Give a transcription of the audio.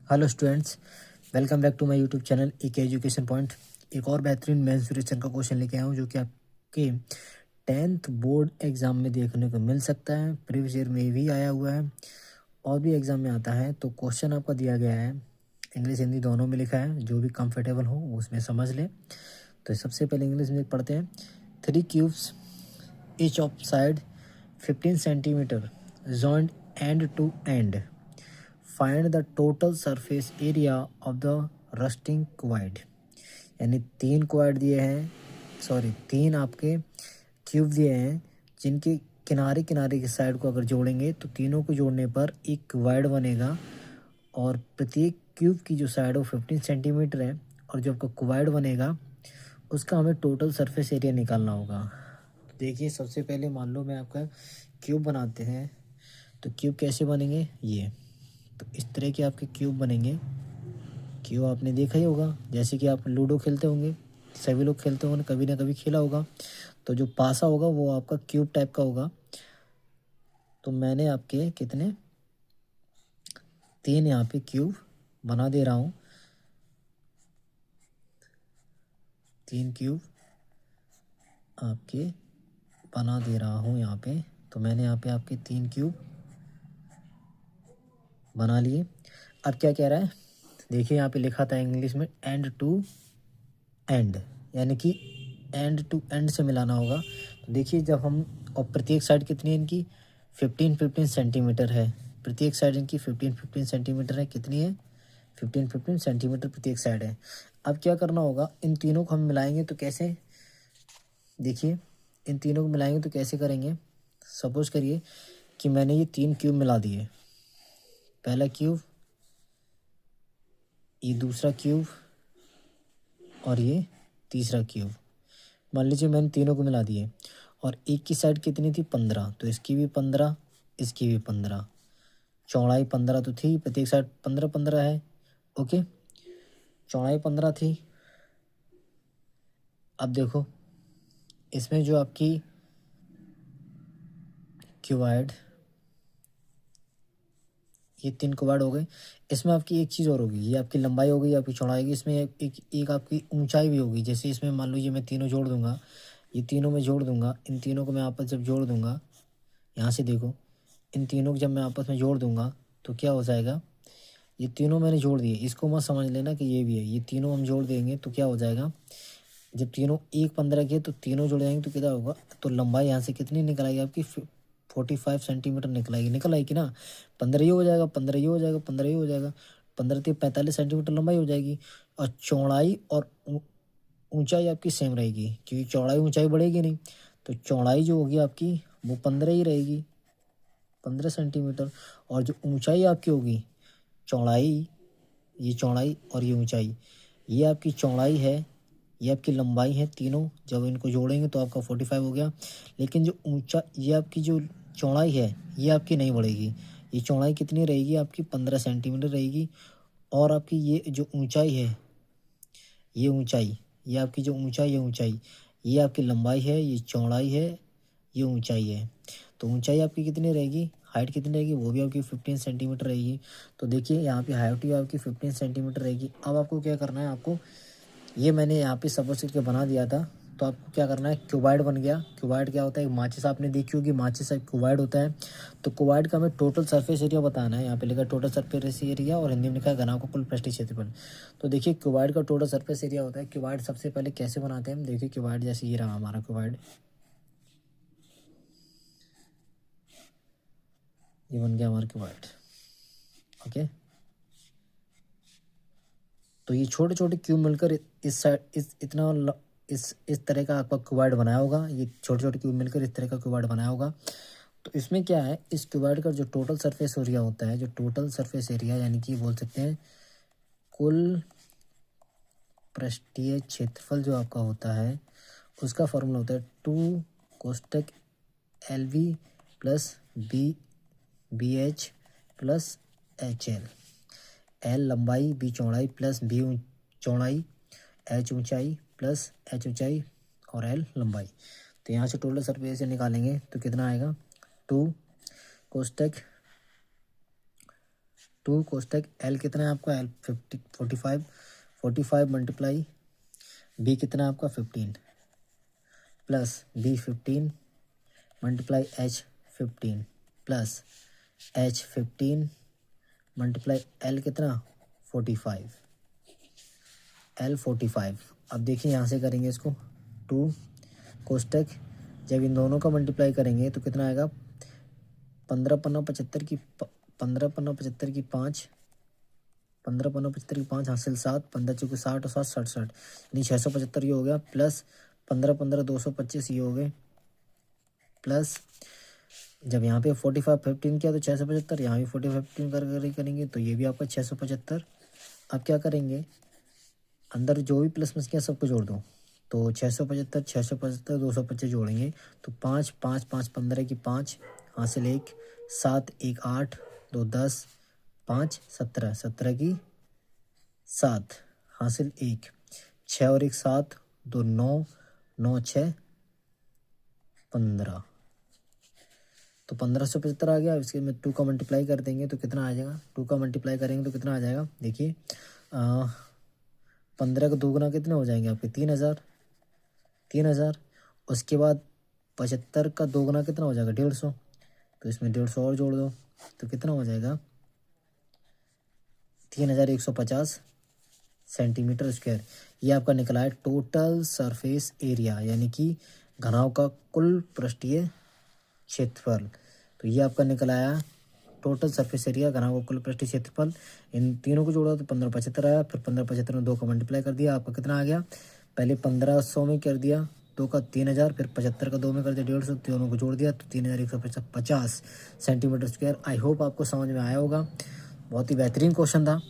Hello students, welcome back to my YouTube channel एक education point. एक और बेहतरीन मेंसुरेशन का क्वेश्चन लेके आया हूँ जो कि आपके 10th बोर्ड एग्ज़ाम में देखने को मिल सकता है। प्रीवियस ईयर में भी आया हुआ है और भी एग्ज़ाम में आता है। तो क्वेश्चन आपका दिया गया है, इंग्लिश हिंदी दोनों में लिखा है, जो भी कंफर्टेबल हो उसमें समझ लें। तो सबसे पहले इंग्लिश में पढ़ते हैं। 3 cubes each of side 15 centimeter joined end to end. Find the total surface area of the rusting quad। यानी 3 क्वाड दिए हैं, तीन आपके क्यूब दिए हैं जिनके किनारे किनारे की साइड को अगर जोड़ेंगे तो तीनों को जोड़ने पर एक क्वाड बनेगा और प्रत्येक क्यूब की जो साइड हो 15 सेंटीमीटर है और जो आपका क्वाड बनेगा उसका हमें टोटल सरफेस एरिया निकालना होगा। तो देखिए, सबसे पहले मान लो मैं आपका क्यूब बनाते हैं। तो क्यूब कैसे बनेंगे, ये तो इस तरह के आपके क्यूब बनेंगे। क्यूब आपने देखा ही होगा, जैसे कि आप लूडो खेलते होंगे, सभी लोग खेलते होंगे, कभी ना कभी खेला होगा। तो जो पासा होगा वो आपका क्यूब टाइप का होगा। तो मैंने आपके कितने 3 यहाँ पे क्यूब बना दे रहा हूँ। 3 क्यूब आपके बना दे रहा हूँ यहाँ पे। तो मैंने यहाँ पे आपके 3 क्यूब बना लिए। अब क्या कह रहा है, देखिए यहाँ पे लिखा था इंग्लिश में एंड टू एंड, यानी कि एंड टू एंड से मिलाना होगा। तो देखिए जब हम, और प्रत्येक साइड कितनी है इनकी 15-15 सेंटीमीटर है। प्रत्येक साइड इनकी 15-15 सेंटीमीटर है। कितनी है 15-15 सेंटीमीटर प्रत्येक साइड है। अब क्या करना होगा, इन तीनों को हम मिलाएंगे तो कैसे, देखिए इन तीनों को मिलाएंगे तो कैसे करेंगे। सपोज करिए कि मैंने ये 3 क्यूब मिला दिए, पहला क्यूब, ये दूसरा क्यूब और ये तीसरा क्यूब। मान लीजिए मैंने तीनों को मिला दिए और एक की साइड कितनी थी 15, तो इसकी भी 15, इसकी भी 15। चौड़ाई 15 तो थी, प्रत्येक साइड 15-15 है। ओके, चौड़ाई 15 थी। अब देखो इसमें जो आपकी क्यूबाइड, ये 3 क्यूबाइड हो गए। इसमें आपकी एक चीज़ और होगी, ये आपकी लंबाई हो गई, आपकी चौड़ाई होगी। इसमें एक आपकी ऊंचाई भी होगी। जैसे इसमें मान लो ये मैं तीनों जोड़ दूंगा, ये तीनों में जोड़ दूंगा, इन तीनों को मैं आपस जब जोड़ दूंगा, यहाँ से देखो, इन तीनों को जब मैं आपस में जोड़ दूंगा तो क्या हो जाएगा, ये तीनों मैंने जोड़ दिए, इसको मत समझ लेना कि ये भी है। ये तीनों हम जोड़ देंगे तो क्या हो जाएगा, जब तीनों 1-15 के तो तीनों जुड़ जाएंगे तो कितना होगा, तो लंबाई यहाँ से कितनी निकल आएगी आपकी 45 सेंटीमीटर निकल आएगी ना। 15 ही हो जाएगा, 15 ही हो जाएगा, 15 ही हो जाएगा। 15 से 45 सेंटीमीटर लंबाई हो जाएगी। और चौड़ाई और ऊंचाई आपकी सेम रहेगी, क्योंकि चौड़ाई ऊंचाई बढ़ेगी नहीं। तो चौड़ाई जो होगी आपकी वो 15 ही रहेगी, 15 सेंटीमीटर। और जो ऊंचाई आपकी होगी, चौड़ाई, ये चौड़ाई और ये ऊंचाई, ये आपकी चौड़ाई है, ये आपकी लंबाई है। तीनों जब इनको जोड़ेंगे तो आपका 45 हो गया। लेकिन जो ये आपकी जो चौड़ाई है ये आपकी नहीं बढ़ेगी। ये चौड़ाई कितनी रहेगी आपकी 15 सेंटीमीटर रहेगी। और आपकी ये जो ऊंचाई है, ये ऊंचाई, ये आपकी जो ऊंचाई है, ऊंचाई ये आपकी लंबाई है, ये चौड़ाई है, ये ऊंचाई है। तो ऊंचाई आपकी कितनी रहेगी, हाइट कितनी रहेगी, वो भी आपकी 15 सेंटीमीटर रहेगी। तो देखिए यहाँ पे हाइट भी आपकी 15 सेंटीमीटर रहेगी। अब आपको क्या करना है, आपको ये मैंने यहाँ पे सपोज करके बना दिया था, तो आपको क्या करना है, क्यूबाइड बन गया। क्यूबाइड क्या होता है, माचिस आपने देखी होगी, माचिस एक क्यूबाइड होता है। तो क्यूबाइड का हमें टोटल सरफेस एरिया बताना है। यहाँ पे लिखा टोटल सरफेस एरिया और हिंदी में लिखा है घनाभ का कुल पृष्ठीय क्षेत्रफल। तो देखिए क्यूबाइड का टोटल सरफेस एरिया होता है। क्यूबाइड सबसे पहले कैसे बनाते हैं हम, देखिए क्यूबाइड जैसे ये रहा हमारा क्यूबाइड, ये बन गया हमारा क्यूबाइड। ओके, तो ये छोटे छोटे क्यूब मिलकर इस साइड इस तरह का आपका क्यूबाइड बनाया होगा। ये छोटे छोटे क्यूब मिलकर इस तरह का क्यूबाइड बनाया होगा। तो इसमें क्या है, इस क्यूबाइड का जो टोटल सरफेस एरिया होता है, जो टोटल सरफेस एरिया यानी कि बोल सकते हैं कुल पृष्ठीय क्षेत्रफल जो आपका होता है, उसका फॉर्मूला होता है 2 * LV + BH + HL। L लंबाई, B चौड़ाई प्लस B चौड़ाई, H ऊंचाई प्लस H ऊंचाई और L लंबाई। तो यहाँ से टोटल सरफेस से निकालेंगे तो कितना आएगा, 2 * टू कोष्टक एल कितना है आपका, एल 45, 45 मल्टीप्लाई बी कितना है आपका 15 plus B 15 multiply H 15 plus H 15 multiply L कितना 45, एल 45। अब देखिए यहाँ से करेंगे इसको, टू कोष्टक जब इन दोनों का मल्टीप्लाई करेंगे तो कितना आएगा, 15 पन्ना 75 की 15 पन्ना 75 की 5, 15 पन्ना 75 की 5 हासिल 7, 15 चौके 60 और 7 67, यानी 675 ये हो गया, प्लस 15 15 225 ये हो गए, प्लस जब यहाँ पे 45 15 किया तो 675, यहाँ भी 45 15 कर करेंगे तो ये भी आपका 675। अब क्या करेंगे, अंदर जो भी प्लस मस किया सबको जोड़ दो, तो 675 675 225 जोड़ेंगे तो 5 5 5 15 की 5 हासिल 1, 7 1 8 2 10 5 17 17 की 7 हासिल 1, 6 और 1 7 2 9 9 6 15, तो 1575 आ गया। इसके में 2 का मल्टीप्लाई कर देंगे तो कितना आ जाएगा, 2 का मल्टीप्लाई करेंगे तो कितना आ जाएगा, देखिए 15 का दोगुना कितने हो जाएंगे आपके 3000, 3000। उसके बाद 75 का दोगुना कितना हो जाएगा 150, तो इसमें 150 और जोड़ दो तो कितना हो जाएगा 3150 सेंटीमीटर स्क्वायर। ये आपका निकला है टोटल सरफेस एरिया, यानी कि घनाव का कुल पृष्ठीय क्षेत्रफल। तो ये आपका निकल आया टोटल सरफेस एरिया, घनाव का कुल पृष्ठीय क्षेत्रफल। इन तीनों को जोड़ा तो 1575 आया, फिर 1575 में 2 का मल्टीप्लाई कर दिया, आपका कितना आ गया, पहले 1500 में कर दिया 2 का 3000, फिर 75 का 2 में कर दिया 150, तीनों को जोड़ दिया तो 3150 सेंटीमीटर स्क्वायर। आई होप आपको समझ में आया होगा, बहुत ही बेहतरीन क्वेश्चन था।